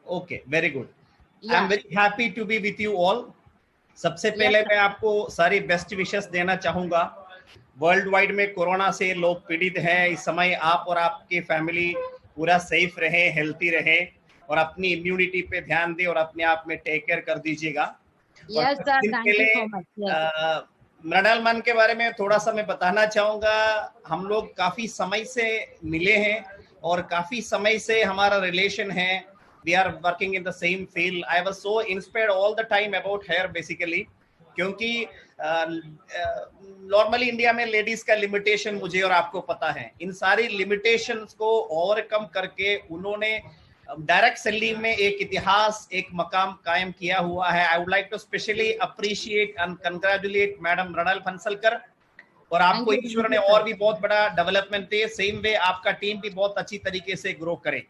Okay, very good. I am very happy to be with you all. सबसे पहले मैं आपको सारी बेस्ट विशेस देना चाहूंगा। वर्ल्ड वाइड में कोरोना से लोग पीड़ित हैं। इस समय आप और आपकी फैमिली पूरा सेफ रहे, हेल्थी रहे और अपनी इम्यूनिटी पे ध्यान दें और अपने आप में टेक केयर कर दीजिएगा। Yes sir, thank you so much. Mrinal ma'am के बारे में थोड़ा सा मैं बताना चाहूंगा। हम लोग काफी समय से मिले हैं और काफी समय से हमारा रिलेशन है। We are working in the same field. I was so inspired all the time about her basically, क्योंकि नॉर्मली इंडिया में लेडीज का लिमिटेशन मुझे और आपको पता है। इन सारी लिमिटेशंस को ओवरकम करके उन्होंने डायरेक्ट सेलिंग में एक इतिहास, एक मकाम कायम किया हुआ है। I would like to specially appreciate and congratulate madam Mrinal Phansalkar. और आपको ईश्वर ने और भी बहुत बड़ा डेवलपमेंट दे। सेम वे आपका टीम भी बहुत अच्छी तरीके से ग्रो करे।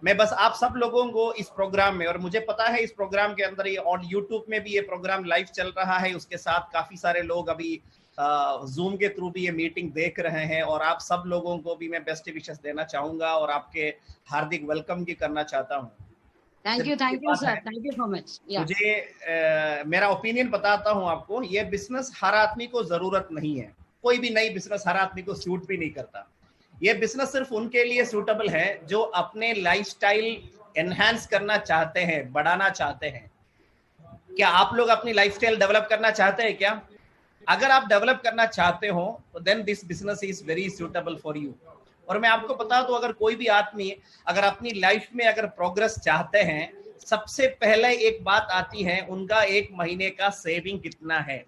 मैं बस आप सब लोगों को इस प्रोग्राम में, और मुझे पता है इस प्रोग्राम के अंदर ये और यूट्यूब में भी ये प्रोग्राम लाइव चल रहा है, उसके साथ काफी सारे लोग अभी जूम के थ्रू भी ये मीटिंग देख रहे हैं, और आप सब लोगों को भी मैं बेस्ट विशेस देना चाहूंगा और आपके हार्दिक वेलकम भी करना चाहता हूँ। Thank you sir, thank you so much. मुझे मेरा ओपिनियन बताता हूँ आपको। ये बिजनेस हर आदमी को जरूरत नहीं है। कोई भी नई बिजनेस हर आदमी को सूट भी नहीं करता। ये बिजनेस सिर्फ उनके लिए सूटेबल है जो अपने लाइफस्टाइल एनहांस करना चाहते हैं, बढ़ाना चाहते हैं। क्या आप लोग अपनी लाइफस्टाइल डेवलप करना चाहते हैं क्या? अगर आप डेवलप करना चाहते हो तो then this business is very suitable for you. और मैं आपको बता दूं, अगर कोई भी आदमी अगर अपनी लाइफ में अगर प्रोग्रेस चाहते हैं, सबसे पहले एक बात आती है, उनका एक महीने का सेविंग कितना है।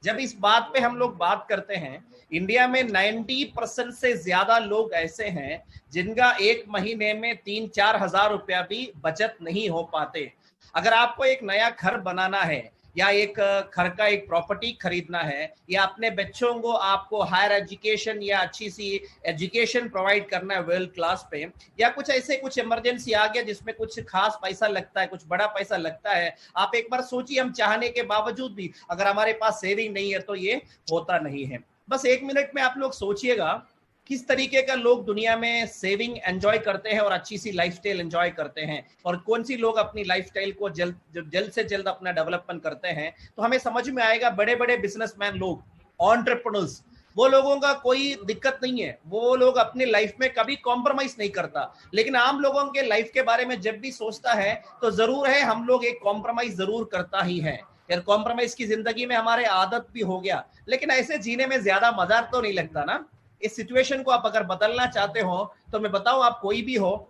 जब इस बात पे हम लोग बात करते हैं, इंडिया में 90% से ज्यादा लोग ऐसे हैं जिनका एक महीने में 3-4 हजार रुपया भी बचत नहीं हो पाते। अगर आपको एक नया घर बनाना है या एक घर का एक प्रॉपर्टी खरीदना है या अपने बच्चों को आपको हायर एजुकेशन या अच्छी सी एजुकेशन प्रोवाइड करना है वर्ल्ड क्लास पे, या कुछ ऐसे कुछ इमरजेंसी आ गया जिसमें कुछ खास पैसा लगता है, कुछ बड़ा पैसा लगता है, आप एक बार सोचिए, हम चाहने के बावजूद भी अगर हमारे पास सेविंग नहीं है तो ये होता नहीं है। बस 1 मिनट में आप लोग सोचिएगा किस तरीके का लोग दुनिया में सेविंग एंजॉय करते हैं और अच्छी सी लाइफस्टाइल एंजॉय करते हैं, और कौन सी लोग अपनी लाइफस्टाइल को जल्द से जल्द अपना डेवलपमेंट करते हैं। तो हमें समझ में आएगा बड़े बड़े बिजनेसमैन लोग, एंटरप्रेन्योर्स, वो लोगों का कोई दिक्कत नहीं है। वो लोग अपनी लाइफ में कभी कॉम्प्रोमाइज नहीं करता। लेकिन आम लोगों के लाइफ के बारे में जब भी सोचता है तो जरूर है हम लोग एक कॉम्प्रोमाइज जरूर करता ही है। यार कॉम्प्रोमाइज की जिंदगी में हमारे आदत भी हो गया, लेकिन ऐसे जीने में ज्यादा मजा तो नहीं लगता ना। इस सिचुएशन को आप अगर बदलना चाहते हो तो मैं बताऊं, आप कोई भी हो,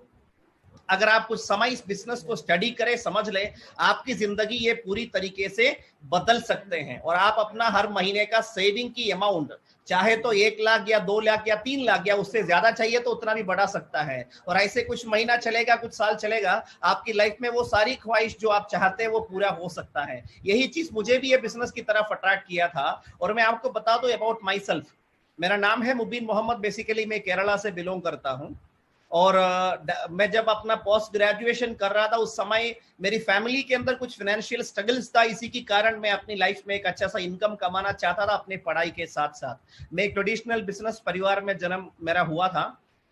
अगर आप कुछ समय इस बिजनेस को स्टडी करें, समझ ले, आपकी जिंदगी ये पूरी तरीके से बदल सकते हैं। और आप अपना हर महीने का सेविंग की अमाउंट चाहे तो 1 लाख या 2 लाख या 3 लाख या उससे ज्यादा चाहिए तो उतना भी बढ़ा सकता है। और ऐसे कुछ महीना चलेगा, कुछ साल चलेगा, आपकी लाइफ में वो सारी ख्वाहिश जो आप चाहते हैं वो पूरा हो सकता है। यही चीज मुझे भी ये बिजनेस की तरफ अट्रैक्ट किया था। और मैं आपको बता दूं अबाउट माई सेल्फ, मेरा नाम है मुबीन मोहम्मद। बेसिकली मैं केरला से बिलोंग करता हूं। और मैं जब अपना पोस्ट ग्रेजुएशन कर रहा था उस समय मेरी फैमिली के अंदर कुछ फाइनेंशियल स्ट्रगल्स था। इसी के कारण मैं अपनी लाइफ में एक अच्छा सा इनकम कमाना चाहता था अपनी पढ़ाई के साथ साथ। मैं एक ट्रेडिशनल बिजनेस परिवार में जन्म मेरा हुआ था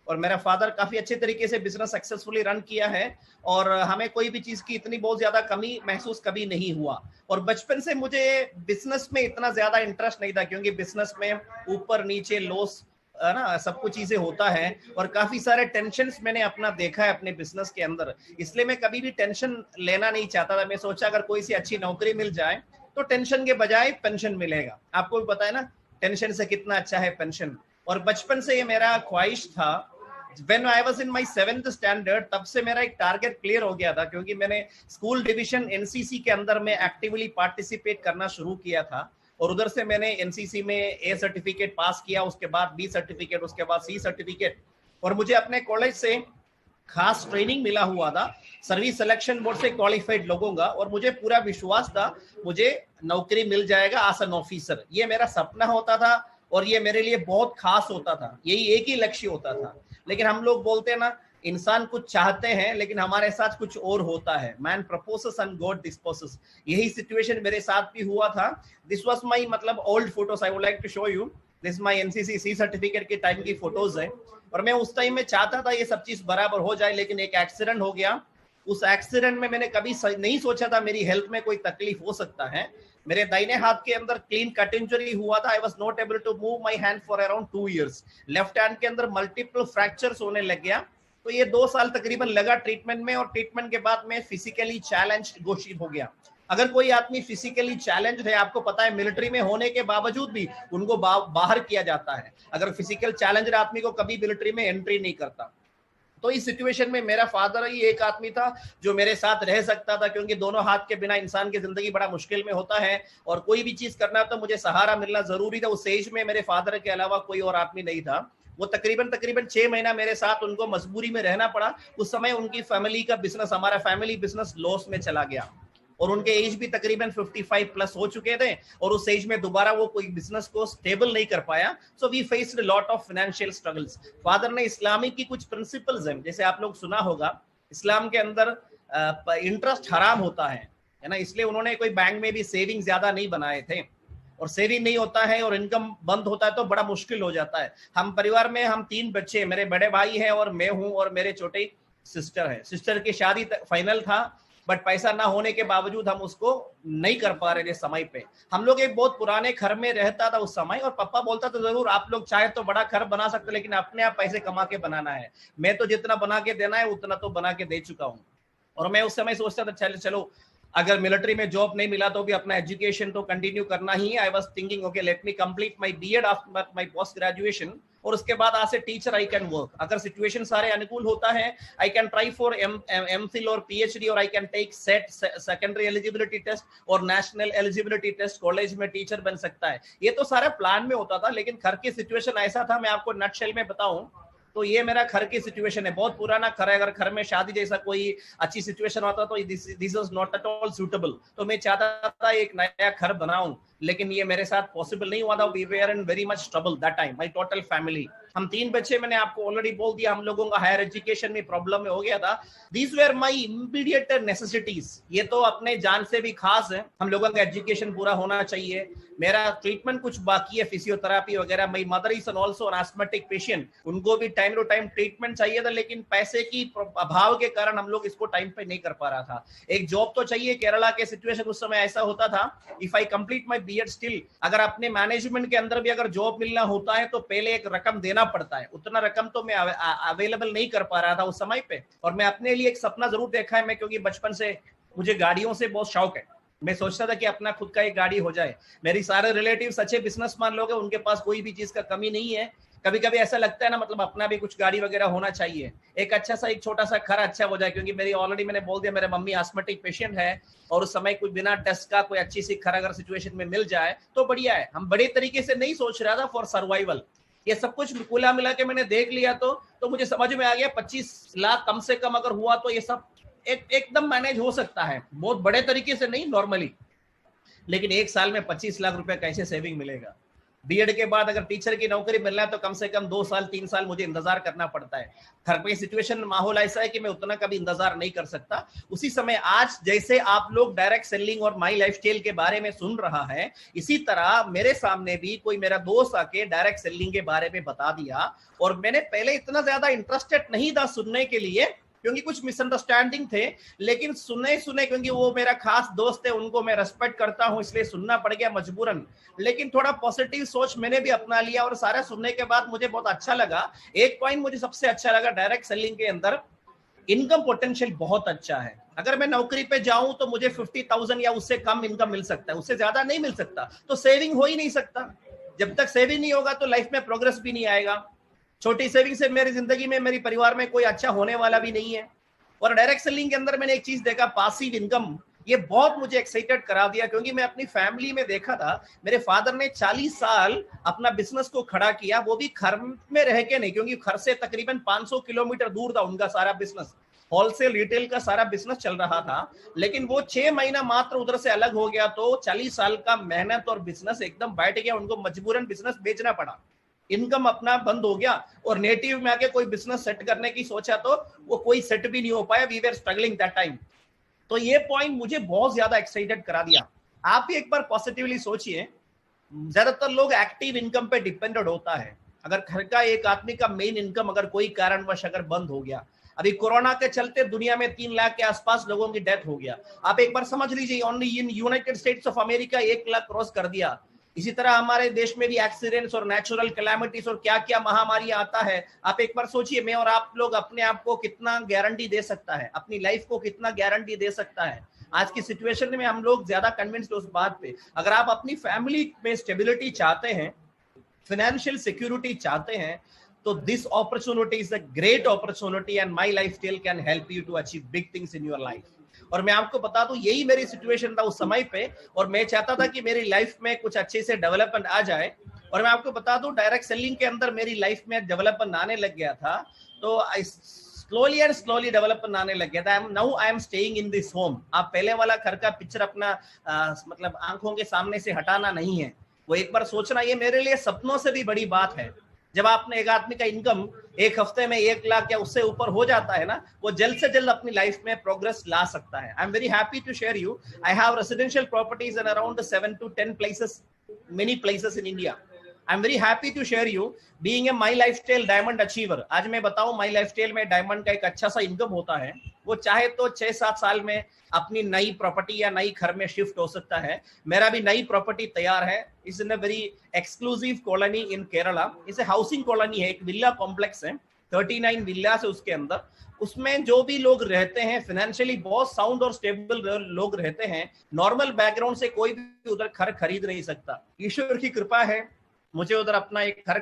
और मेरा फादर काफी अच्छे तरीके से बिजनेस सक्सेसफुली रन किया है और हमें कोई भी चीज की इतनी बहुत ज्यादा कमी महसूस कभी नहीं हुआ। और बचपन से मुझे बिजनेस में इतना ज्यादा इंटरेस्ट नहीं था, क्योंकि बिजनेस में ऊपर नीचे लॉस ना सब कुछ चीजें होता है और काफी सारे टेंशन्स मैंने अपना देखा है अपने बिजनेस के अंदर। इसलिए मैं कभी भी टेंशन लेना नहीं चाहता था। मैं सोचा अगर कोई सी अच्छी नौकरी मिल जाए तो टेंशन के बजाय पेंशन मिलेगा। आपको भी पता है ना, टेंशन से कितना अच्छा है पेंशन। और बचपन से ये मेरा ख्वाहिश था। When I was in my 7th standard, तब से मेरा एक टारगेट क्लियर हो गया था, क्योंकि मैंने स्कूल डिवीजन एनसीसी के अंदर में एक्टिवली पार्टिसिपेट करना शुरू किया था। और उधर से मैंने एनसीसी में ए सर्टिफिकेट पास किया, उसके बाद बी सर्टिफिकेट, उसके बाद सी सर्टिफिकेट। और मुझे अपने कॉलेज से खास ट्रेनिंग मिला हुआ था सर्विस सिलेक्शन बोर्ड से क्वालिफाइड लोगों का, और मुझे पूरा विश्वास था मुझे नौकरी मिल जाएगा एज एन ऑफिसर। ये मेरा सपना होता था और ये मेरे लिए बहुत खास होता था। यही एक ही लक्ष्य होता था। लेकिन हम लोग बोलते हैं ना, इंसान कुछ चाहते हैं लेकिन हमारे साथ कुछ और होता है। Man proposes and God disposes. यही सिचुएशन मेरे साथ भी हुआ था। दिस वाज माय मतलब old photos, I would like to show you. This my NCC C certificate के टाइम की फोटोज है। और मैं उस टाइम में चाहता था ये सब चीज बराबर हो जाए, लेकिन एक एक्सीडेंट हो गया उस एक्सीडेंट में मैंने कभी नहीं सोचा था मेरी हेल्थ में कोई तकलीफ हो सकता है। मेरे दाहिने हाथ के अंदर क्लीन कट इंजरी हुआ था। I was not able to move my hand for around 2 years. Left hand के अंदर मल्टीपल फ्रैक्चर्स होने लग गया। तो ये 2 साल तकरीबन लगा ट्रीटमेंट में, और ट्रीटमेंट के बाद में फिजिकली चैलेंज घोषित हो गया। अगर कोई आदमी फिजिकली चैलेंज है, आपको पता है मिलिट्री में होने के बावजूद भी उनको बाहर किया जाता है। अगर फिजिकल चैलेंज आदमी को कभी मिलिट्री में एंट्री नहीं करता। तो इस सिचुएशन में मेरा फादर ही एक आदमी था जो मेरे साथ रह सकता था, क्योंकि दोनों हाथ के बिना इंसान की जिंदगी बड़ा मुश्किल में होता है, और कोई भी चीज करना तो मुझे सहारा मिलना जरूरी था। उस एज में मेरे फादर के अलावा कोई और आदमी नहीं था। वो तकरीबन 6 महीना मेरे साथ उनको मजबूरी में रहना पड़ा। उस समय उनकी फैमिली का बिजनेस, हमारा फैमिली बिजनेस लॉस में चला गया, और उनके एज भी तकरीबन 55 प्लस हो चुके थे, और उस एज में दोबारा वो कोई बिजनेस को स्टेबल नहीं कर पाया। So we faced lot of financial struggles. Father ने इस्लामिक की कुछ प्रिंसिपल्स हैं, जैसे आप लोग सुना होगा इस्लाम के अंदर इंटरेस्ट हराम होता है ना, इसलिए उन्होंने कोई बैंक में भी सेविंग ज्यादा नहीं बनाए थे, और सेविंग नहीं होता है और इनकम बंद होता है तो बड़ा मुश्किल हो जाता है। हम परिवार में हम 3 बच्चे, मेरे बड़े भाई हैं और मैं हूं, और मेरे छोटे सिस्टर है। सिस्टर की शादी फाइनल था, बट पैसा ना होने के बावजूद हम उसको नहीं कर पा रहे थे समय पे। हम लोग एक बहुत पुराने घर में रहता था उस समय, और पापा बोलता था जरूर आप लोग चाहे तो बड़ा घर बना सकते, लेकिन अपने आप पैसे कमा के बनाना है। मैं तो जितना बना के देना है उतना तो बना के दे चुका हूँ। और मैं उस समय सोचता था चलो अगर मिलिट्री में जॉब नहीं मिला तो भी अपना एजुकेशन तो कंटिन्यू करना ही है। I was thinking okay let me complete my B Ed after my post graduation, और उसके बाद आज से टीचर आई कैन वर्क। अगर सिचुएशन सारे अनुकूल होता है I can try for M Phil और पीएचडी, और I can take set secondary eligibility test और नेशनल एलिजिबिलिटी टेस्ट, कॉलेज में टीचर बन सकता है। ये तो सारा प्लान में होता था, लेकिन घर की सिचुएशन ऐसा था, मैं आपको नटशेल में बताऊं तो ये मेरा घर की सिचुएशन है, बहुत पुराना घर है। अगर घर में शादी जैसा कोई अच्छी सिचुएशन होता तो this was not at all suitable. तो मैं चाहता था एक नया घर बनाऊं, लेकिन ये मेरे साथ पॉसिबल नहीं हुआ था। We were in very much trouble that time, my total family. हम 3 बच्चे, मैंने आपको ऑलरेडी बोल दिया, हम लोगों का हायर एजुकेशन में प्रॉब्लम में हो गया था। These were my immediate necessities. ये तो अपने जान से भी खास है, हम लोगों का एजुकेशन पूरा होना चाहिए। मेरा ट्रीटमेंट कुछ बाकी है, फिजियोथेरेपी वगैरह। My mother is also an asthmatic patient, उनको भी टाइम टू टाइम ट्रीटमेंट चाहिए था, लेकिन पैसे की अभाव के कारण हम लोग इसको टाइम पे नहीं कर पा रहा था। एक जॉब तो चाहिए। केरला के सिचुएशन उस समय ऐसा होता था, if I complete my B Ed still, अगर अपने मैनेजमेंट के अंदर भी अगर जॉब मिलना होता है तो पहले एक रकम देना पड़ता है। उतना रकम तो मैं अवेलेबल नहीं कर पा रहा था उस समय पे। और मैं अपने लिए एक सपना जरूर देखा है, मैं क्योंकि बचपन से मुझे गाड़ियों से बहुत शौक है। मैं सोचता था कि अपना खुद का एक गाड़ी हो जाए। मेरी सारे रिलेटिव्स अच्छे बिजनेसमैन लोग हैं, उनके पास कोई भी चीज का कमी नहीं है। कभी कभी ऐसा लगता है ना, मतलब अपना भी कुछ गाड़ी वगैरह होना चाहिए। एक अच्छा सा, एक छोटा सा घर अच्छा हो जाए, क्योंकि मेरी ऑलरेडी मैंने बोल दिया मेरे मम्मी एस्थमेटिक पेशेंट है, और उस समय कोई बिना डेस्क का कोई अच्छी सी घर अगर सिचुएशन में मिल जाए तो बढ़िया है। हम बड़े तरीके से नहीं सोच रहा था फॉर सर्वाइवल। ये सब कुछ कुला मिला के मैंने देख लिया तो मुझे समझ में आ गया 25 लाख कम से कम अगर हुआ तो ये सब एकदम मैनेज हो सकता है, बहुत बड़े तरीके से नहीं, नॉर्मली। लेकिन एक साल में 25 लाख रुपए कैसे सेविंग मिलेगा? बीएड के बाद अगर टीचर की नौकरी मिलना है तो कम से कम 2 साल 3 साल मुझे इंतजार करना पड़ता है। घर पे सिचुएशन माहौल ऐसा है कि मैं उतना कभी इंतजार नहीं कर सकता। उसी समय आज जैसे आप लोग डायरेक्ट सेलिंग और माई लाइफस्टाइल के बारे में सुन रहा है, इसी तरह मेरे सामने भी कोई मेरा दोस्त आके डायरेक्ट सेलिंग के बारे में बता दिया, और मैंने पहले इतना ज्यादा इंटरेस्टेड नहीं था सुनने के लिए, क्योंकि कुछ मिसअंडरस्टैंडिंग थे। लेकिन सुने क्योंकि वो मेरा खास दोस्त है, उनको मैं रेस्पेक्ट करता हूं, इसलिए सुनना पड़ गया मजबूरन। लेकिन थोड़ा पॉजिटिव सोच मैंने भी अपना लिया, और सारा सुनने के बाद मुझे बहुत अच्छा लगा। एक पॉइंट मुझे सबसे अच्छा लगा, डायरेक्ट सेलिंग के अंदर इनकम पोटेंशियल बहुत अच्छा है। अगर मैं नौकरी पे जाऊं तो मुझे 50,000 या उससे कम इनकम मिल सकता है, उससे ज्यादा नहीं मिल सकता। तो सेविंग हो ही नहीं सकता। जब तक सेविंग नहीं होगा तो लाइफ में प्रोग्रेस भी नहीं आएगा। छोटी सेविंग से मेरी जिंदगी में, मेरी परिवार में कोई अच्छा होने वाला भी नहीं है। और डायरेक्ट सेलिंग के अंदर मैंने एक चीज देखा, पासिव इनकम, ये बहुत मुझे एक्साइटेड करा दिया, क्योंकि मैं अपनी फैमिली में देखा था मेरे फादर ने 40 साल अपना बिजनेस को खड़ा किया, वो भी घर में रह के नहीं, क्योंकि घर से तकरीबन 500 किलोमीटर दूर था उनका सारा बिजनेस। होलसेल रिटेल का सारा बिजनेस चल रहा था, लेकिन वो 6 महीना मात्र उधर से अलग हो गया तो 40 साल का मेहनत और बिजनेस एकदम बैठ गया। उनको मजबूरन बिजनेस बेचना पड़ा, इनकम अपना बंद हो गया, और नेटिव में आके कोई बिजनेस सेट करने की सोचा तो वो कोई सेट भी नहीं हो पाया। We were struggling that time. तो ये पॉइंट मुझे बहुत ज्यादा एक्साइटेड करा दिया। आप भी एक बार पॉजिटिवली सोचिए, ज्यादातर लोग एक्टिव इनकम पे डिपेंडेंट होता है। अगर घर का एक आदमी का मेन इनकम अगर कोई कारणवश अगर बंद हो गया, अभी कोरोना के चलते दुनिया में 3 लाख के आसपास लोगों की डेथ हो गया। आप एक बार समझ लीजिए, only in United states of America 1 lakh cross कर दिया। इसी तरह हमारे देश में भी एक्सीडेंट्स और नेचुरल कैलामिटीज और क्या क्या महामारी आता है। आप एक बार सोचिए, मैं और आप लोग अपने आप को कितना गारंटी दे सकता है, अपनी लाइफ को कितना गारंटी दे सकता है। आज की सिचुएशन में हम लोग ज्यादा कन्विंस्ड उस बात पे। अगर आप अपनी फैमिली में स्टेबिलिटी चाहते हैं, फाइनेंशियल सिक्योरिटी चाहते हैं, तो this opportunity is a great opportunity and my lifestyle can help you to achieve big things in your life. और मैं आपको बता दूं, यही मेरी सिचुएशन था उस समय पे, और मैं चाहता था कि मेरी लाइफ में कुछ अच्छे से डेवलपमेंट आ जाए। और मैं आपको बता दूं, डायरेक्ट सेलिंग के अंदर मेरी लाइफ में डेवलपमेंट आने लग गया था। तो स्लोली एंड स्लोली डेवलपमेंट आने लग गया था। Now I am staying in this home. आप पहले वाला घर का पिक्चर अपना मतलब आंखों के सामने से हटाना नहीं है, वो एक बार सोचना, ये मेरे लिए सपनों से भी बड़ी बात है। जब आपने एक आदमी का इनकम एक हफ्ते में 1 लाख या उससे ऊपर हो जाता है ना, वो जल्द से जल्द अपनी लाइफ में प्रोग्रेस ला सकता है। I am very happy to share you, I have residential properties in around 7 to 10 places, many places in India. I am very happy to share you being a my lifestyle diamond achiever. आज मैं बताऊं, माई lifestyle में diamond का एक अच्छा सा income होता है। वो चाहे तो 6-7 साल में अपनी नई प्रॉपर्टी या नई घर में शिफ्ट हो सकता है। मेरा भी नई प्रॉपर्टी तैयार है। Is in a very exclusive colony in Kerala. इसे हाउसिंग कॉलोनी है, एक विला कॉम्प्लेक्स है, 39 विलास है उसके अंदर। उसमें जो भी लोग रहते हैं फाइनेंशियली बहुत साउंड और स्टेबल लोग रहते हैं। नॉर्मल बैकग्राउंड से कोई भी उधर घर खरीद नहीं सकता। ईश्वर की कृपा है, मुझे उधर अपना एक घर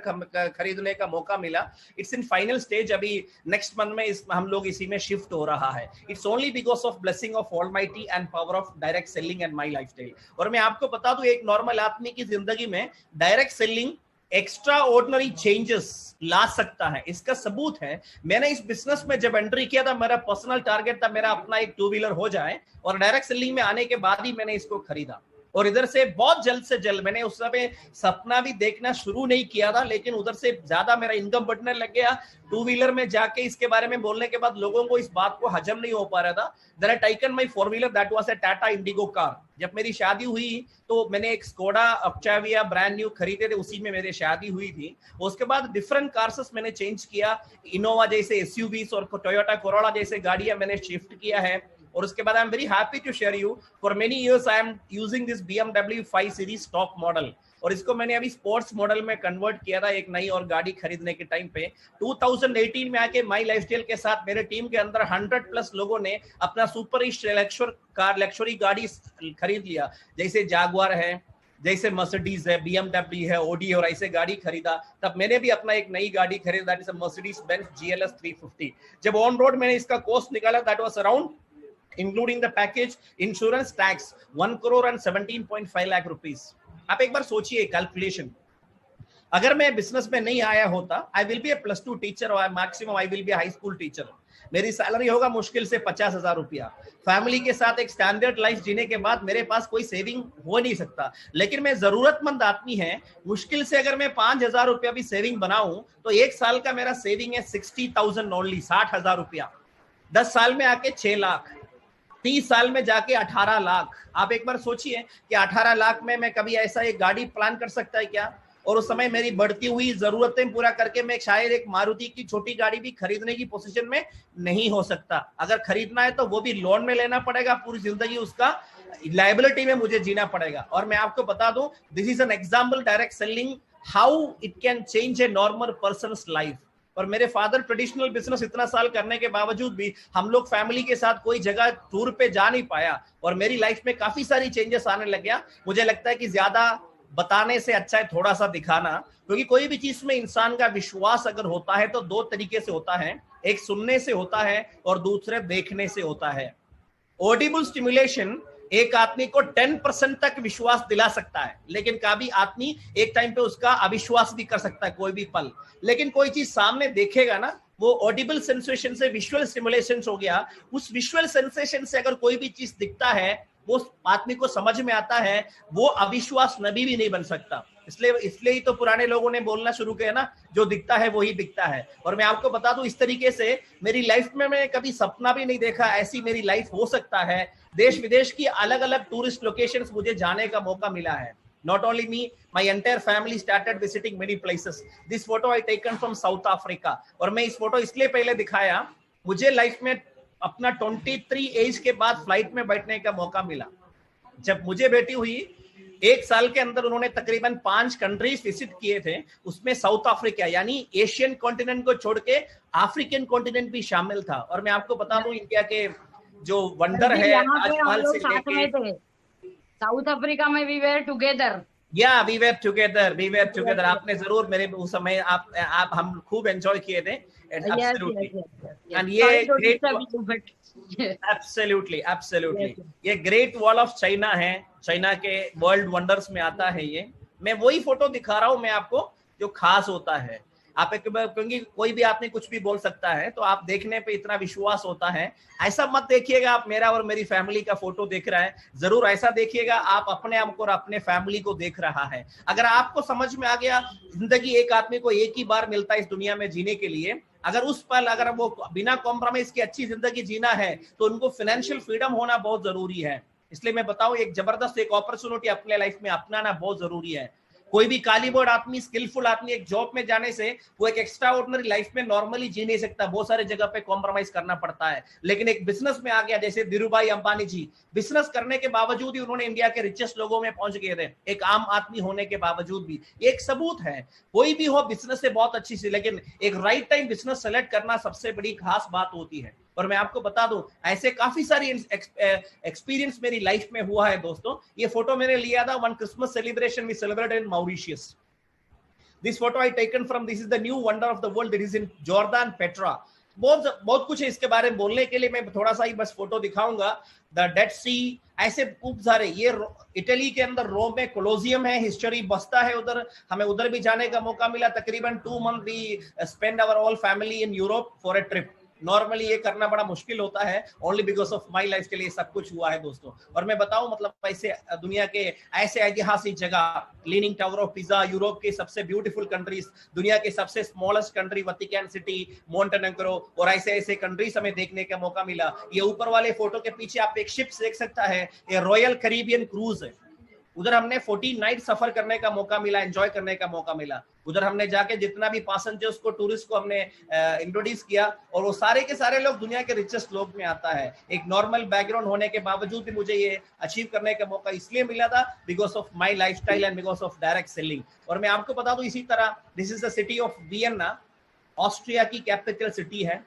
खरीदने का मौका मिला। इट्स इन फाइनल स्टेज, अभी नेक्स्ट मंथ में हम लोग इसी में शिफ्ट हो रहा है। It's only because of blessing of almighty and power of direct selling and my lifestyle. और मैं आपको बता दूं, एक नॉर्मल आदमी की जिंदगी में direct selling extraordinary changes ला सकता है। इसका सबूत है, मैंने इस बिजनेस में जब एंट्री किया था, मेरा पर्सनल टारगेट था मेरा अपना एक 2 व्हीलर हो जाए, और डायरेक्ट सेलिंग में आने के बाद ही मैंने इसको खरीदा। और इधर से बहुत जल्द से जल्द, मैंने उस समय सपना भी देखना शुरू नहीं किया था, लेकिन उधर से ज्यादा मेरा इनकम बढ़ने लग गया। 2 व्हीलर में जाके इसके बारे में बोलने के बाद लोगों को इस बात को हजम नहीं हो पा रहा था। Then I taken my 4 wheeler, that was a Tata Indigo car. जब मेरी शादी हुई तो मैंने एक स्कोडा ऑक्टाविया ब्रांड न्यू खरीदे थे, उसी में मेरी शादी हुई थी। उसके बाद डिफरेंट कार्स मैंने चेंज किया, इनोवा जैसे एसयूवीज और टोयोटा कोरोला जैसे गाड़ियां मैंने शिफ्ट किया है। और उसके बाद I am very happy to share you, for many years I am using this BMW 5 series top model, और इसको मैंने अभी स्पोर्ट्स मॉडल में कन्वर्ट किया था एक नई और गाड़ी खरीदने के टाइम पे। 2018 में आके माई लाइफस्टाइल के साथ मेरे टीम के अंदर 100+ लोगों ने अपना सुपर लग्जरी गाड़ी खरीद लिया, जैसे जागुआर है, जैसे मर्सिडीज है, BMW है, ओडी है, और ऐसे गाड़ी खरीदा। तब मैंने भी अपना एक नई गाड़ी खरीदा, that is a Mercedes Benz GLS 350। जब ऑन रोड मैंने इसका कॉस्ट निकाला, that was around including the package, insurance, tax, 1,17.5 lakh rupees। आप एक बार सोचिए कैलकुलेशन, अगर मैं बिजनेस में नहीं आया होता, I will be a +2 teacher और maximum I will be high school teacher. मेरी सैलरी होगा मुश्किल से 50,000 रुपया। फैमिली के साथ एक स्टैंडर्ड लाइफ जीने के बाद मेरे पास कोई सेविंग हो नहीं सकता। लेकिन मैं जरूरतमंद आदमी है, मुश्किल से अगर मैं 5,000 रुपया भी सेविंग बनाऊं तो 1 साल का मेरा सेविंग है 60,000 ओनली, 60,000 रुपया। 10 साल में आके 6 लाख, 30 साल में जाके 18 लाख। आप एक बार सोचिए कि 18 लाख में मैं कभी ऐसा एक गाड़ी प्लान कर सकता है क्या? और उस समय मेरी बढ़ती हुई जरूरतें पूरा करके मैं शायद एक मारुति की छोटी गाड़ी भी खरीदने की पोजीशन में नहीं हो सकता। अगर खरीदना है तो वो भी लोन में लेना पड़ेगा, पूरी जिंदगी उसका लायबिलिटी में मुझे जीना पड़ेगा। और मैं आपको बता दूं, this is an example, direct selling, how it can change a normal persons life. और मेरे फादर ट्रेडिशनल बिजनेस इतना साल करने के बावजूद भी हम लोग फैमिली के साथ कोई जगह टूर पे जा नहीं पाया, और मेरी लाइफ में काफी सारी चेंजेस आने लग गया। मुझे लगता है कि ज्यादा बताने से अच्छा है थोड़ा सा दिखाना, क्योंकि कोई भी चीज में इंसान का विश्वास अगर होता है तो 2 तरीके से होता है, एक सुनने से होता है और दूसरे देखने से होता है। ऑडिबल स्टिमुलेशन एक आदमी को 10% तक विश्वास दिला सकता है, लेकिन कभी आदमी एक टाइम पे उसका अविश्वास भी कर सकता है कोई भी पल। लेकिन कोई चीज सामने देखेगा ना, वो ऑडिबल सेंसेशन से विजुअल स्टिमुलेशन हो गया, उस विजुअल सेंसेशन से अगर कोई भी चीज दिखता है, वो आदमी को समझ में आता है, वो अविश्वास नबी भी नहीं बन सकता। इसलिए ही तो पुराने लोगों ने बोलना शुरू किया ना, जो दिखता है वही बिकता है। और मैं आपको बता दूं, इस तरीके से मेरी लाइफ में मैं कभी सपना भी नहीं देखा ऐसी मेरी लाइफ हो सकता है। देश विदेश की अलग अलग टूरिस्ट लोकेशंस मुझे जाने का मौका मिला है। Not only me, my entire family started visiting many places. This photo I taken from South Africa। और मैं इस फोटो इसलिए पहले दिखाया मुझे लाइफ में अपना 23 एज के बाद फ्लाइट में बैठने का मौका मिला। जब मुझे बेटी हुई, 1 साल के अंदर उन्होंने तकरीबन 5 कंट्रीज विजिट किए थे, उसमें साउथ अफ्रीका यानी एशियन कॉन्टिनेंट को छोड़ के अफ्रीकन कॉन्टिनेंट भी शामिल था। और मैं आपको बता दूं, इंडिया के जो वंडर है ताजमहल से लेके साउथ अफ्रीका में वी वेर टुगेदर। या वी वेर टुगेदर। आपने जरूर मेरे उस समय आप हम खूब एंजॉय किए थे। एंड ये एब्सोल्युटली ये ग्रेट वॉल ऑफ चाइना है, चाइना के वर्ल्ड वंडर्स में आता है ये। मैं वही फोटो दिखा रहा हूं मैं आपको जो खास होता है। आप क्योंकि कोई भी आपने कुछ भी बोल सकता है, तो आप देखने पे इतना विश्वास होता है। ऐसा मत देखिएगा आप मेरा और मेरी फैमिली का फोटो देख रहा है, जरूर ऐसा देखिएगा आप अपने आप को और अपने फैमिली को देख रहा है। अगर आपको समझ में आ गया जिंदगी एक आदमी को एक ही बार मिलता है इस दुनिया में जीने के लिए, अगर उस पल अगर वो बिना कॉम्प्रोमाइज की अच्छी जिंदगी जीना है तो उनको फाइनेंशियल फ्रीडम होना बहुत जरूरी है। इसलिए मैं बताऊं, एक जबरदस्त एक अपॉर्चुनिटी अपने लाइफ में अपनाना बहुत जरूरी है। कोई भी कालीबोर्ड आदमी, स्किलफुल आदमी एक जॉब में जाने से वो एक एक्स्ट्रा ऑर्डिनरी लाइफ में नॉर्मली जी नहीं सकता, बहुत सारे जगह पे कॉम्प्रोमाइज करना पड़ता है। लेकिन एक बिजनेस में आ गया, जैसे धीरूभाई अंबानी जी, बिजनेस करने के बावजूद ही उन्होंने इंडिया के रिचेस्ट लोगों में पहुंच गए थे, एक आम आदमी होने के बावजूद भी। एक सबूत है, कोई भी हो बिजनेस से बहुत अच्छी सी, लेकिन एक राइट टाइम बिजनेस सेलेक्ट करना सबसे बड़ी खास बात होती है। और मैं आपको बता दूं, ऐसे काफी सारी एक्सपीरियंस मेरी लाइफ में हुआ है दोस्तों। ये फोटो मैंने लिया था one Christmas celebration we celebrated in Mauritius. This photo I taken from, this is the new wonder of the world, it is in Jordan Petra. बहुत कुछ है इसके बारे में बोलने के लिए, मैं थोड़ा सा ही बस फोटो दिखाऊंगा। द डेड सी, ऐसे खूब सारे, ये इटली के अंदर रोम में कोलोसियम है, हिस्ट्री बसता है उधर, हमें उधर भी जाने का मौका मिला। तकरीबन 2 month we spend our all family in Europe for a trip. Normally ये करना बड़ा मुश्किल होता है, only because of my life के लिए सब कुछ हुआ है दोस्तों। और मैं बताऊं, मतलब ऐसे दुनिया के ऐसे ऐतिहासिक जगह, leaning tower of pizza, Europe के सबसे ब्यूटीफुल कंट्रीज, दुनिया के सबसे स्मॉलेस्ट कंट्री वतिकन सिटी, मोंटेनेग्रो, और ऐसे ऐसे कंट्रीज हमें देखने का मौका मिला। ये ऊपर वाले फोटो के पीछे आप एक शिप देख सकता है, ये रॉयल कैरिबियन क्रूज है। उधर हमने 14 नाइट सफर करने का मौका मिला, एंजॉय करने का मौका मिला। उधर हमने जाके जितना भी पैसेंजर्स को, टूरिस्ट को हमने इंट्रोड्यूस किया, और वो सारे के सारे लोग दुनिया के रिचेस्ट लोग में आता है। एक नॉर्मल बैकग्राउंड होने के बावजूद भी मुझे ये अचीव करने का मौका इसलिए मिला था because of my lifestyle and because of direct selling. और मैं आपको बता दूं, इसी तरह this is the city of Vienna, Austria की कैपिटल सिटी है।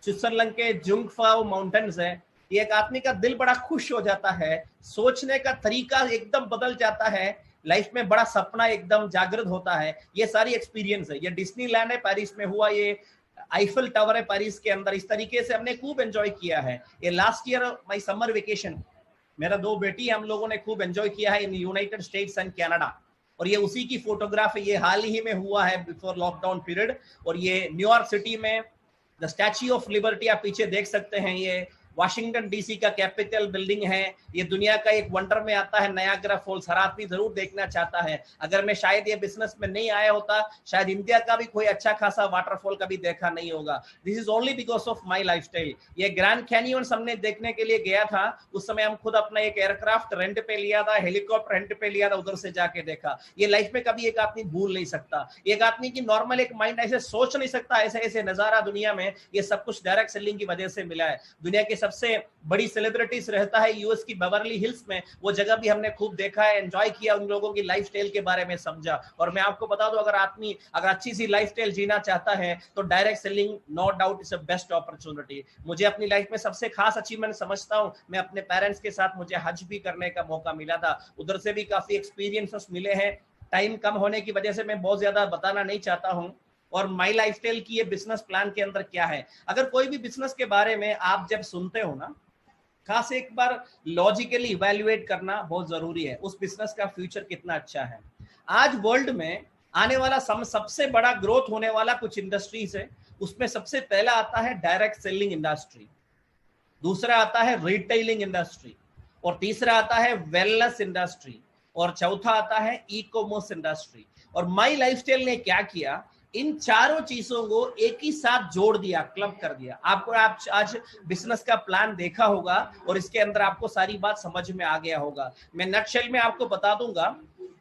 स्विट्जरलैंड के जुंगफ्राउ माउंटेन्स है। ये एक आदमी का दिल बड़ा खुश हो जाता है, सोचने का तरीका एकदम बदल जाता है, लाइफ में बड़ा सपना एकदम जागृत होता है। ये सारी एक्सपीरियंस है। ये डिज्नीलैंड है, पेरिस में हुआ, ये आईफल टावर है पेरिस के अंदर। इस तरीके से हमने खूब एंजॉय किया है। ये लास्ट ईयर माई समर वेकेशन, मेरा 2 बेटी, हम लोगों ने खूब एंजॉय किया है in United states and Canada. और ये उसी की फोटोग्राफ है, ये हाल ही में हुआ है बिफोर लॉकडाउन पीरियड। और ये न्यूयॉर्क सिटी में द स्टैच्यू ऑफ लिबर्टी आप पीछे देख सकते हैं, ये वाशिंगटन डीसी का कैपिटल बिल्डिंग है। ये दुनिया का एक वंडर में आता है, नायाग्रा फॉल्स, हर आदमी जरूर देखना चाहता है। अगर मैं शायद ये बिजनेस में नहीं आया होता, शायद इंडिया का भी कोई अच्छा खासा वाटरफॉल कभी देखा नहीं होगा। This is only because of my lifestyle. ये ग्रैंड कैनियन हमने देखने के लिए गया था, उस समय हम खुद अपना एक एयरक्राफ्ट रेंट पे लिया था, हेलीकॉप्टर रेंट पे लिया था, उधर से जाके देखा। ये लाइफ में कभी एक आदमी भूल नहीं सकता। एक आदमी की नॉर्मल एक माइंड ऐसे सोच नहीं सकता, ऐसे ऐसे नजारा दुनिया में। ये सब कुछ डायरेक्ट सेलिंग की वजह से मिला है। दुनिया के सबसे बड़ी सेलिब्रिटीज रहता है यूएस की बेवर्ली हिल्स में, वो जगह भी हमने खूब देखा है, एंजॉय किया, उन लोगों की लाइफस्टाइल के बारे में समझा। और मैं आपको बता दूं, अगर आदमी अगर अच्छी सी लाइफस्टाइल जीना चाहता है तो direct selling no doubt is a best opportunity. मुझे अपनी लाइफ में सबसे खास अचीवमेंट समझता हूं, मैं अपने पेरेंट्स के साथ मुझे हज भी करने का मौका मिला था, उधर से भी काफी एक्सपीरियंसेस मिले हैं। टाइम कम होने की वजह से मैं बहुत ज्यादा बताना नहीं चाहता हूं। और माई लाइफस्टाइल की ये बिजनेस प्लान के अंदर क्या है, अगर कोई भी बिजनेस के बारे में आप जब सुनते हो ना, खास एक बार लॉजिकली इवैल्यूएट करना बहुत जरूरी है, उस बिजनेस का फ्यूचर कितना अच्छा है। आज वर्ल्ड में आने वाला सबसे बड़ा ग्रोथ होने वाला कुछ इंडस्ट्रीज है, उसमें सबसे पहला आता है डायरेक्ट सेलिंग इंडस्ट्री, दूसरा आता है रिटेलिंग इंडस्ट्री, और तीसरा आता है वेलनेस इंडस्ट्री, और चौथा आता है ई कॉमर्स इंडस्ट्री। और माई लाइफस्टाइल ने क्या किया, इन चारों चीजों को एक ही साथ जोड़ दिया, क्लब कर दिया। आपको आप आज बिजनेस का प्लान देखा होगा और इसके अंदर आपको सारी बात समझ में आ गया होगा। मैं नटशेल में आपको बता दूंगा,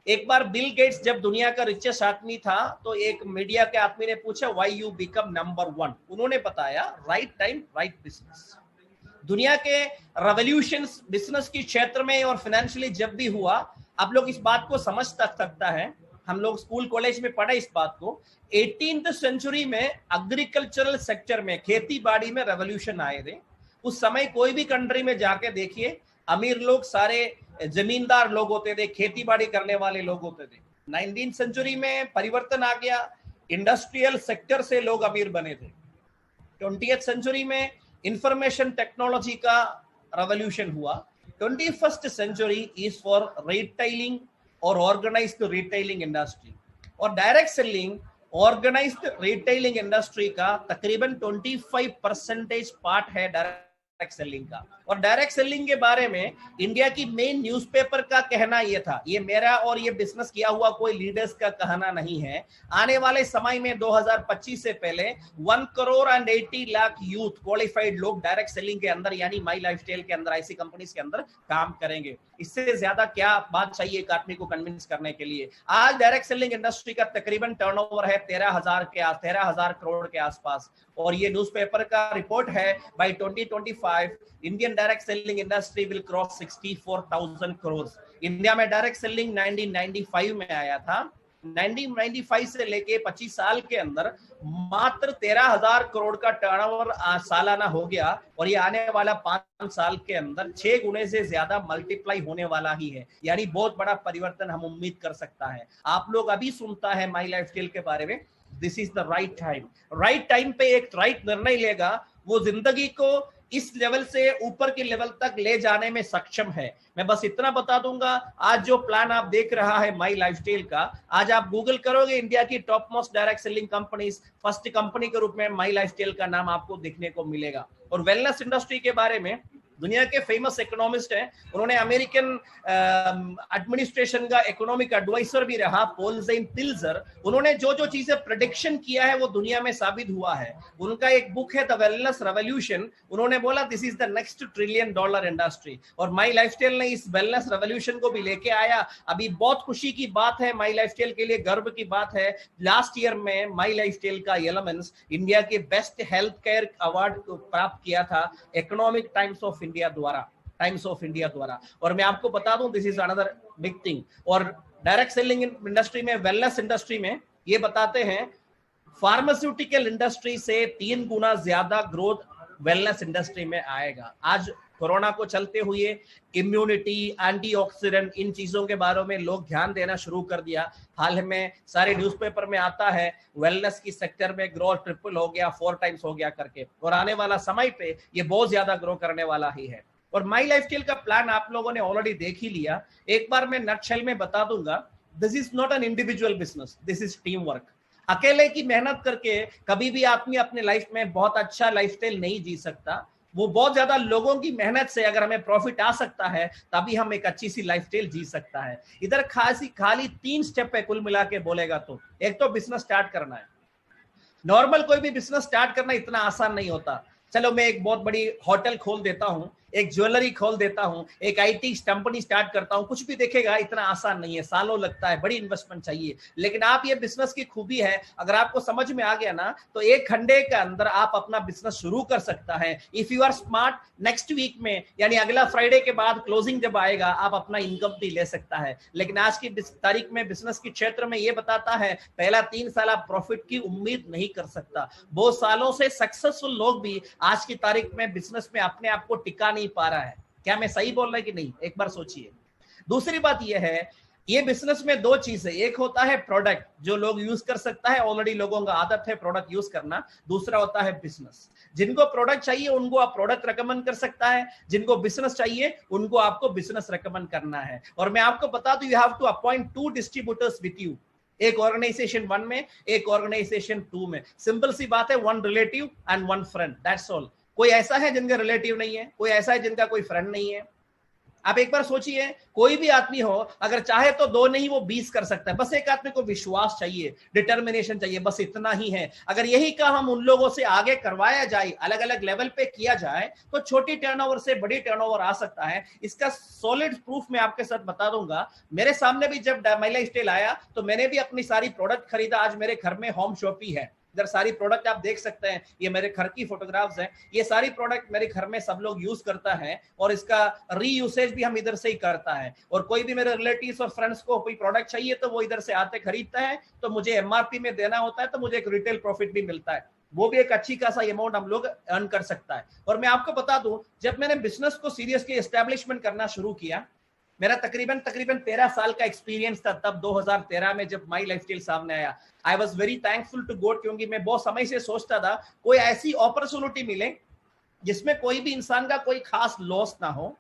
एक बार बिल गेट्स जब दुनिया का रिचेस्ट आदमी था तो एक मीडिया के आदमी ने पूछा व्हाई यू बिकम नंबर 1। उन्होंने बताया राइट टाइम राइट बिजनेस। दुनिया के रेवोल्यूशन बिजनेस के क्षेत्र में और फाइनेंशियली जब भी हुआ, आप लोग इस बात को समझ सकता है, हम लोग स्कूल कॉलेज में पढ़े इस बात को, 18th सेंचुरी में एग्रीकल्चरल सेक्टर में, खेती बाड़ी में रेवोल्यूशन आए थे। उस समय कोई भी कंट्री में जाके देखिए, अमीर लोग सारे जमींदार लोग होते थे, खेती बाड़ी करने वाले लोग होते थे। 19th सेंचुरी में परिवर्तन आ गया, इंडस्ट्रियल सेक्टर से लोग अमीर बने थे। 20th सेंचुरी में इंफॉर्मेशन टेक्नोलॉजी का रेवोल्यूशन हुआ। 21st century is for retailing और ऑर्गेनाइज्ड रिटेलिंग इंडस्ट्री, और direct selling organised retailing industry का तकरीबन 25% पार्ट है डायरेक्ट सेलिंग का। और डायरेक्ट सेलिंग के बारे में इंडिया की मेन न्यूज़पेपर का कहना यह था, ये मेरा और ये बिजनेस किया हुआ कोई लीडर्स का कहना नहीं है, आने वाले समय में 2025 से पहले 1,80,00,000 यूथ क्वालिफाइड लोग डायरेक्ट सेलिंग के अंदर यानी माई लाइफस्टाइल के अंदर, ऐसी कंपनीज के अंदर काम करेंगे। इससे ज्यादा क्या बात चाहिए एक आदमी को कन्विंस करने के लिए। आज डायरेक्ट सेलिंग इंडस्ट्री का तकरीबन टर्नओवर है 13,000 करोड़ के आसपास, और ये न्यूज़पेपर का रिपोर्ट है by 2025 Indian direct selling industry will cross 64,000 crore. India में डायरेक्ट सेलिंग 1995 में आया था। 1995 से लेके 25 साल के अंदर मात्र 13,000 करोड़ का टर्नओवर सालाना हो गया, और ये आने वाला 5 साल के अंदर 6 गुने से ज्यादा मल्टीप्लाई होने वाला ही है। यानी बहुत बड़ा परिवर्तन हम उम्मीद कर सकता है। आप लोग अभी सुनता है माई लाइफस्टाइल के बारे में, this is the right time. Right time पे एक राइट निर्णय लेगा, वो जिंदगी को इस लेवल से ऊपर के लेवल तक ले जाने में सक्षम है। मैं बस इतना बता दूंगा, आज जो प्लान आप देख रहा है माई लाइफस्टाइल का, आज आप गूगल करोगे इंडिया की top most direct selling companies, first company के रूप में माई लाइफस्टाइल का नाम आपको देखने को मिलेगा। और वेलनेस इंडस्ट्री के बारे में दुनिया के फेमस इकोनॉमिस्ट हैं, उन्होंने अमेरिकन एडमिनिस्ट्रेशन का इकोनॉमिक एडवाइजर भी रहा पॉल ज़ेन पिल्जर। उन्होंने जो जो चीजें प्रेडिक्शन किया है वो दुनिया में साबित हुआ है। उनका एक बुक है द वेलनेस रेवोल्यूशन, उन्होंने बोला this is the next $1 trillion industry, और माई लाइफस्टाइल ने इस वेलनेस रेवोल्यूशन को भी लेके आया। अभी बहुत खुशी की बात है, माई लाइफस्टाइल के लिए गर्व की बात है, लास्ट ईयर में माई लाइफस्टाइल का एलिमेंट्स इंडिया के बेस्ट हेल्थ केयर अवार्ड प्राप्त किया था इकोनॉमिक टाइम्स ऑफ इंडिया द्वारा। और मैं आपको बता दूं this is another big thing. और डायरेक्ट सेलिंग इंडस्ट्री में, वेलनेस इंडस्ट्री में ये बताते हैं फार्मास्यूटिकल इंडस्ट्री से 3 गुना ज्यादा ग्रोथ वेलनेस इंडस्ट्री में आएगा। आज कोरोना को चलते हुए इम्यूनिटी, एंटीऑक्सीडेंट, इन चीजों के बारे में लोग ध्यान देना शुरू कर दिया। हाल में सारे न्यूज़पेपर में आता है वेलनेस की सेक्टर में ग्रोथ ट्रिपल हो गया, 4 टाइम्स हो गया करके, और आने वाला समय पे ये बहुत ज्यादा ग्रो करने वाला ही है। और माई लाइफस्टाइल का प्लान आप लोगों ने ऑलरेडी देख ही लिया। एक बार मैं नटशेल में बता दूंगा, this is not an individual business, this is team work. अकेले की मेहनत करके कभी भी आदमी अपने लाइफ में बहुत अच्छा लाइफस्टाइल नहीं जी सकता। वो बहुत ज्यादा लोगों की मेहनत से अगर हमें प्रॉफिट आ सकता है तभी हम एक अच्छी सी लाइफस्टाइल जी सकता है। इधर खाली 3 स्टेप है कुल मिला के बोलेगा तो। एक तो बिजनेस स्टार्ट करना है। नॉर्मल कोई भी बिजनेस स्टार्ट करना इतना आसान नहीं होता। चलो मैं एक बहुत बड़ी होटल खोल देता हूँ, एक ज्वेलरी खोल देता हूँ, एक आईटी कंपनी स्टार्ट करता हूँ, कुछ भी देखेगा इतना आसान नहीं है, सालों लगता है, बड़ी इन्वेस्टमेंट चाहिए। लेकिन आप ये बिजनेस की खूबी है, अगर आपको समझ में आ गया ना तो 1 घंटे के अंदर आप अपना बिजनेस शुरू कर सकता है। If you are smart, next week में यानी अगला फ्राइडे के बाद क्लोजिंग जब आएगा आप अपना इनकम भी ले सकता है। लेकिन आज की तारीख में बिजनेस के क्षेत्र में ये बताता है पहला 3 साल आप प्रॉफिट की उम्मीद नहीं कर सकता। बहुत सालों से सक्सेसफुल लोग भी आज की तारीख में बिजनेस में अपने आप को टिका नहीं पा रहा है। क्या मैं सही बोल रहा है कि नहीं, एक बार सोचिए। दूसरी बात यह है, ये बिजनेस में 2 चीजें, एक होता है प्रोडक्ट जो लोग यूज कर सकता है, ऑलरेडी लोगों का आदत है प्रोडक्ट यूज करना। दूसरा होता है बिजनेस। जिनको प्रोडक्ट चाहिए उनको आप प्रोडक्ट रेकमेंड कर सकता है, जिनको बिजनेस चाहिए उनको आपको बिजनेस रेकमेंड करना है। और मैं आपको बता दूं, you have to appoint 2 distributors with you, एक ऑर्गेनाइजेशन 1 में, एक ऑर्गेनाइजेशन 2 में। सिंपल सी बात है, 1 relative and 1 friend, that's all. कोई ऐसा है जिनका रिलेटिव नहीं है, कोई ऐसा है जिनका कोई फ्रेंड नहीं है। आप एक बार सोचिए, कोई भी आदमी हो, अगर चाहे तो 2 नहीं वो 20 कर सकता है। बस एक आदमी को विश्वास चाहिए, डिटर्मिनेशन चाहिए, बस इतना ही है। अगर यही काम हम उन लोगों से आगे करवाया जाए, अलग अलग लेवल पे किया जाए, तो छोटी टर्नओवर से बड़ी टर्नओवर आ सकता है। इसका सॉलिड प्रूफ मैं आपके साथ बता दूंगा। मेरे सामने भी जब माई लाइफस्टाइल आया तो मैंने भी अपनी सारी प्रोडक्ट खरीदा। आज मेरे घर में होम शॉपी है, इधर सारी प्रोडक्ट आप देख सकते हैं, ये मेरे घर की फोटोग्राफ्स हैं। ये सारी प्रोडक्ट मेरे घर में सब लोग यूज करता है और इसका रीयूसेज भी हम इधर से ही करता है। और कोई भी मेरे रिलेटिव्स और फ्रेंड्स को कोई प्रोडक्ट चाहिए तो वो इधर से आते खरीदता है, तो मुझे एमआरपी में देना होता है, तो मुझे एक रिटेल प्रॉफिट भी मिलता है। वो भी एक अच्छी खासा अमाउंट हम लोग अर्न कर सकता है। और मैं आपको बता दूं, जब मैंने बिजनेस को सीरियसली एस्टेब्लिशमेंट करना शुरू किया, मेरा तकरीबन 13 साल का एक्सपीरियंस था तब 2013 में जब माई लाइफस्टाइल सामने आया। I was very thankful to God, क्योंकि मैं बहुत समय से सोचता था कोई ऐसी अपॉर्चुनिटी मिले जिसमें कोई भी इंसान का कोई खास लॉस ना हो,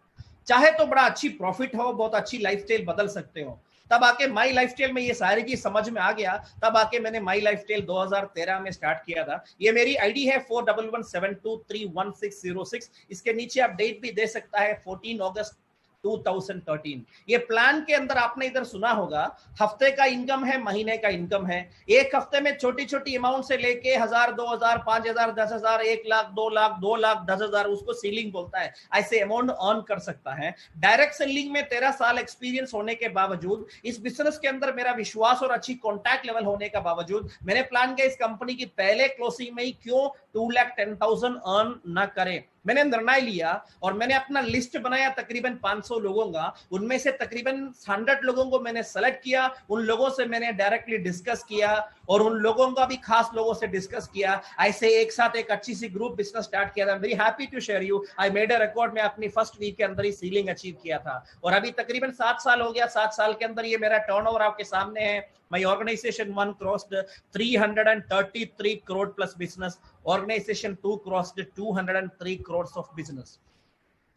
चाहे तो बड़ा अच्छी प्रॉफिट हो, बहुत अच्छी लाइफस्टाइल बदल सकते हो। तब आके माई लाइफस्टाइल में ये सारी चीज समझ में आ गया। तब आके मैंने माई लाइफस्टाइल 2013 में स्टार्ट किया था। ये मेरी आईडी है 4117231606। इसके नीचे आप डेट भी दे सकता है 14 अगस्त 2013। ये प्लान के अंदर आपने इधर सुना होगा, हफ्ते का इनकम है, महीने का इनकम है। एक हफ्ते में छोटी छोटी अमाउंट से लेके 1000, 2000, 5000, 10,000, 1 लाख, 2 लाख, 2 लाख 10,000, उसको सीलिंग बोलता है, ऐसे अमाउंट अर्न कर सकता है। डायरेक्ट सेलिंग में 13 साल एक्सपीरियंस होने के बावजूद, इस बिजनेस के अंदर मेरा विश्वास और अच्छी कॉन्टैक्ट लेवल होने का बावजूद, मैंने प्लान किया इस कंपनी की पहले क्लोजिंग में ही क्यों 2,10,000 अर्न ना करें। मैंने निर्णय लिया और मैंने अपना लिस्ट बनाया तकरीबन 500 लोगों का। उनमें से तकरीबन 100 लोगों को मैंने सेलेक्ट किया, उन लोगों से मैंने डायरेक्टली डिस्कस किया और उन लोगों का भी खास लोगों से डिस्कस किया। ऐसे एक साथ एक अच्छी सी ग्रुप बिजनेस स्टार्ट किया था। Very happy to share you, I made a record में अपनी फर्स्ट वीक के अंदर ही सीलिंग अचीव किया था। और अभी तकरीबन 7 साल हो गया। 7 साल के अंदर ये मेरा टर्नओवर आपके सामने है। My organization 1 crossed 333 crore plus business. Organization 2 crossed 203 crores of business.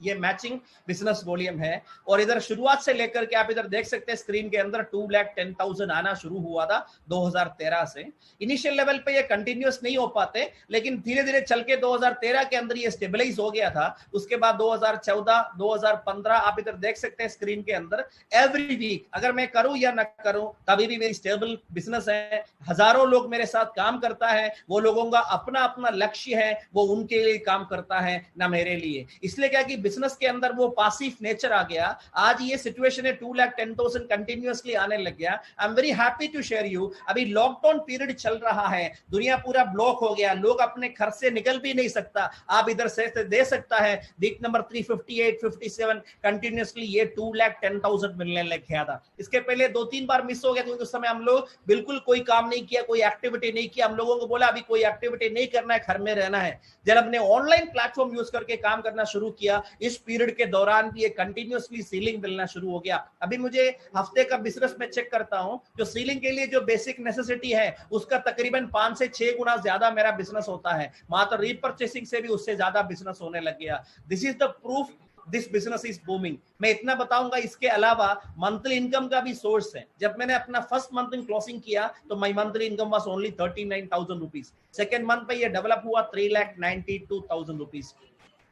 ये मैचिंग बिजनेस वॉल्यूम है। और इधर शुरुआत से लेकर के आप इधर देख सकते हैं स्क्रीन के अंदर 2,10,000 आना शुरू हुआ था 2013 से। इनिशियल लेवल पे ये कंटिन्यूअस नहीं हो पाते, लेकिन धीरे धीरे चल के 2013 के अंदर ये स्टेबलाइज हो गया था। उसके बाद 2014, 2015 आप इधर देख सकते हैं स्क्रीन के अंदर। एवरी वीक अगर मैं करूं या ना करूं, तभी भी मेरी स्टेबल बिजनेस है। हजारों लोग मेरे साथ काम करता है। वो लोगों का अपना अपना लक्ष्य है, वो उनके लिए काम करता है, ना मेरे लिए। इसलिए क्या कि बिजनेस के अंदर वो पासिव नेचर आ गया। आज ये सिचुएशन है 2,10,000 कंटिन्यूअसली आने लग गया। I am very happy to share you. अभी लॉकडाउन पीरियड चल रहा है, दुनिया पूरा ब्लॉक हो गया, लोग अपने घर से निकल भी नहीं सकता। आप इधर से दे सकता है वीक नंबर 358, 57 कंटिन्यूअसली ये 2,10,000 मिलने लग गया था। इसके पहले 2-3 बार मिस हो गया क्योंकि उस समय हम लोग बिल्कुल कोई काम नहीं किया, कोई एक्टिविटी नहीं किया। हम लोगों को बोला अभी कोई एक्टिविटी नहीं करना है, घर में रहना है। जब हमने ऑनलाइन प्लेटफॉर्म यूज करके काम करना शुरू किया, इस पीरियड के दौरान भी ये कंटिन्यूअसली सीलिंग मिलना शुरू हो गया। अभी मुझे हफ्ते का बिजनेस में चेक करता हूं, जो सीलिंग के लिए जो बेसिक नेसेसिटी है उसका तकरीबन 5 से 6 गुना ज्यादा मेरा बिजनेस होता है। मात्र रीपर्चेसिंग से भी उससे ज्यादा बिजनेस होने लग गया। This is the proof this business is booming. मैं इतना बताऊंगा, इसके अलावा मंथली इनकम का भी सोर्स है। जब मैंने अपना फर्स्ट मंथ इन क्लोजिंग किया तो my monthly income was only 39,000 rupees. Second month पे ये डेवलप हुआ 3,92,000 रुपीज।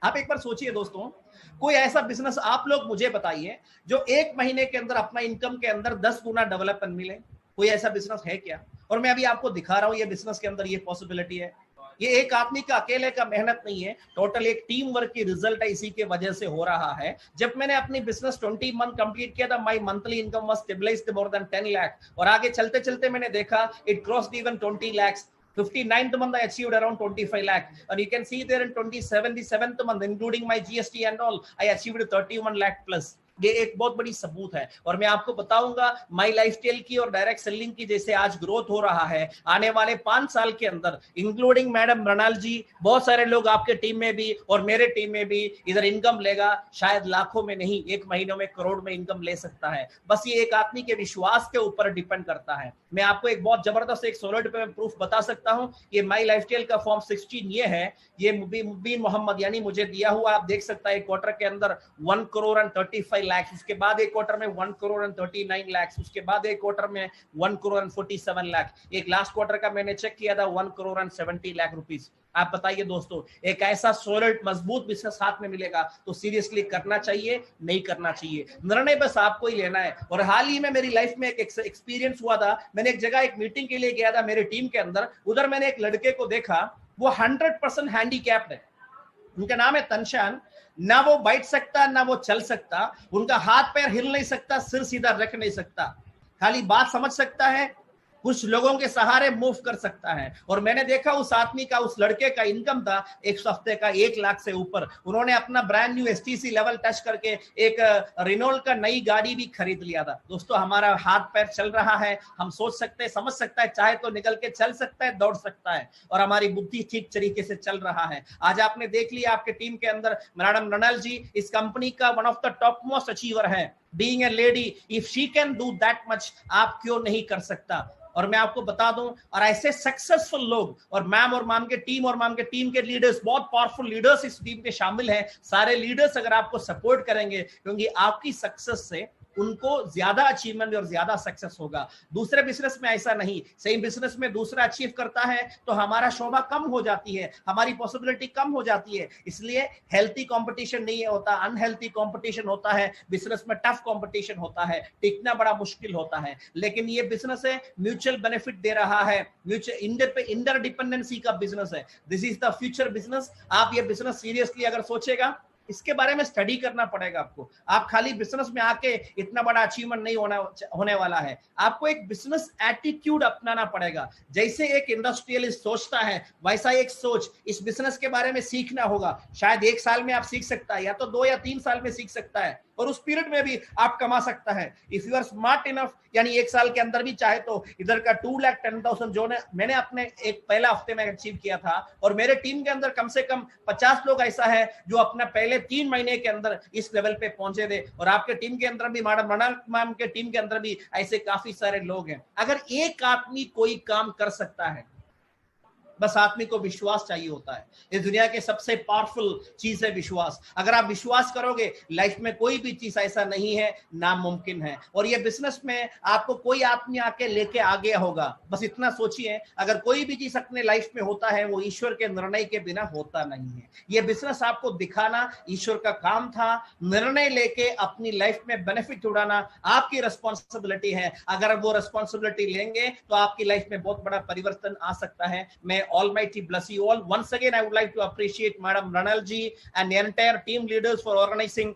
आप एक बार सोचिए दोस्तों, कोई ऐसा बिजनेस आप लोग मुझे बताइए जो 1 महीने के अंदर अपना इनकम के अंदर 10 गुना डेवलपमेंट मिले। कोई ऐसा बिजनेस है क्या? और मैं अभी आपको दिखा रहा हूं ये बिजनेस के अंदर ये पॉसिबिलिटी है। ये एक आदमी का अकेले का मेहनत नहीं है, टोटल एक टीम वर्क की रिजल्ट है, इसी के वजह से हो रहा है। जब मैंने अपनी बिजनेस 20 मंथ कंप्लीट किया था, my monthly income was stabilised more than 10 lakh. और आगे चलते चलते मैंने देखा it crossed even 20 lakhs। 59th month I achieved around 25 lakh, and you can see there in 27th month including my GST and all I achieved 31 lakh plus। ये एक बहुत बड़ी सबूत है। और मैं आपको बताऊंगा माई लाइफस्टाइल की और डायरेक्ट सेलिंग की जैसे आज ग्रोथ हो रहा है, आने वाले 5 साल के अंदर इंक्लूडिंग मैडम मृणाल जी, बहुत सारे लोग आपके टीम में भी और मेरे टीम में भी इधर इनकम लेगा। शायद लाखों में नहीं, 1 महीनों में करोड़ में इनकम ले सकता है। बस ये एक आदमी के विश्वास के ऊपर डिपेंड करता है। मैं आपको एक बहुत जबरदस्त एक सॉलिड पे प्रूफ बता सकता हूं। ये माई लाइफस्टाइल का फॉर्म 16 ये है, ये मुबीन मोहम्मद यानी मुझे दिया हुआ। आप देख सकता है क्वार्टर के अंदर 1 crore and 35 लाख, उसके बाद एक क्वार्टर में 1 करोड़ एंड 39 लाख, उसके बाद एक क्वार्टर में 1 करोड़ एंड 47 लाख, एक लास्ट क्वार्टर का मैंने चेक किया था 1 करोड़ एंड 70 लाख रुपीस। आप बताइए दोस्तों, एक ऐसा सॉलिड मजबूत बिजनेस हाथ में मिलेगा तो सीरियसली करना चाहिए, नहीं करना चाहिए, निर्णय बस आपको ही लेना है। और हाल ही में मेरी लाइफ में एक एक्सपीरियंस हुआ था, मैंने एक जगह एक मीटिंग के लिए गया था मेरी टीम के अंदर, उधर मैंने एक लड़के को देखा, वो 100% हैंडीकैप्ड है, उनका नाम है तनशान, ना वो बैठ सकता ना वो चल सकता, उनका हाथ पैर हिल नहीं सकता, सिर सीधा रख नहीं सकता, खाली बात समझ सकता है, कुछ लोगों के सहारे मूव कर सकता है। और मैंने देखा उस आदमी का, उस लड़के का इनकम था एक हफ्ते का 1 लाख से ऊपर। उन्होंने अपना brand new STC level touch करके एक रिनोल्ट का नई गाड़ी भी खरीद लिया था। दोस्तों हमारा हाथ पैर चल रहा है, हम सोच सकते हैं, समझ सकता है, चाहे तो निकल के चल सकता है, दौड़ सकता है, और हमारी बुद्धि ठीक तरीके से चल रहा है। आज आपने देख लिया आपके टीम के अंदर मैडम रनल जी इस कंपनी का one of the top most achiever है। Being a lady, if she can do that much, आप क्यों नहीं कर सकता। और मैं आपको बता दूं, और ऐसे सक्सेसफुल लोग, और मैम और मैम के टीम के लीडर्स, बहुत पावरफुल लीडर्स इस टीम के शामिल हैं। सारे लीडर्स अगर आपको सपोर्ट करेंगे, क्योंकि आपकी सक्सेस से उनको ज्यादा अचीवमेंट और ज्यादा सक्सेस होगा। दूसरे बिजनेस में ऐसा नहीं, सेम बिजनेस में दूसरा अचीव करता है तो हमारा शोभा कम हो जाती है, हमारी पॉसिबिलिटी कम हो जाती है। इसलिए हेल्थी कंपटीशन नहीं होता, अनहेल्थी कंपटीशन होता है। बिजनेस में टफ कंपटीशन होता है, टिकना बड़ा मुश्किल होता है। लेकिन ये बिजनेस है, म्यूचुअल बेनिफिट दे रहा है, म्यूचुअल इंटरडिपेंडेंसी का बिजनेस है। This is the future business. आप ये बिजनेस सीरियसली अगर सोचेगा, इसके बारे में स्टडी करना पड़ेगा आपको। आप खाली बिजनेस में आके इतना बड़ा अचीवमेंट नहीं होने वाला है। आपको एक बिजनेस एटीट्यूड अपनाना पड़ेगा। जैसे एक इंडस्ट्रियलिस्ट सोचता है, वैसा एक सोच इस बिजनेस के बारे में सीखना होगा। शायद 1 साल में आप सीख सकता है, या तो 2 या 3 साल में सीख सकता है, और उस पीरियड में भी आप कमा सकता है। If you are smart enough, यानी 1 साल के अंदर भी चाहे तो इधर का 2,10,000 जो मैंने अपने एक पहला हफ्ते में अचीव किया था, और मेरे टीम के अंदर कम से कम 50 लोग ऐसा है जो अपना पहले 3 महीने के अंदर इस लेवल पे पहुंचे थे। और आपके टीम के अंदर भी, मैडम रनल मैम के टीम के अंदर भी ऐसे काफी सारे लोग हैं। अगर एक आदमी कोई काम कर सकता है, बस आदमी को विश्वास चाहिए होता है। इस दुनिया के सबसे पावरफुल चीज है विश्वास। अगर आप विश्वास करोगे, लाइफ में कोई भी चीज ऐसा नहीं है नामुमकिन है। और ये बिजनेस में आपको कोई आदमी आके लेके आ गया होगा, बस इतना सोचिए, अगर कोई भी चीज अपने लाइफ में होता है वो ईश्वर के निर्णय के बिना होता नहीं है। ये बिजनेस आपको दिखाना ईश्वर का काम था। निर्णय लेके अपनी लाइफ में बेनिफिट उड़ाना आपकी रिस्पॉन्सिबिलिटी है। अगर वो रिस्पॉन्सिबिलिटी लेंगे तो आपकी लाइफ में बहुत बड़ा परिवर्तन आ सकता है। मैं Almighty bless you all. Once again, I would like to appreciate Madam Ranal ji and the entire team leaders for organizing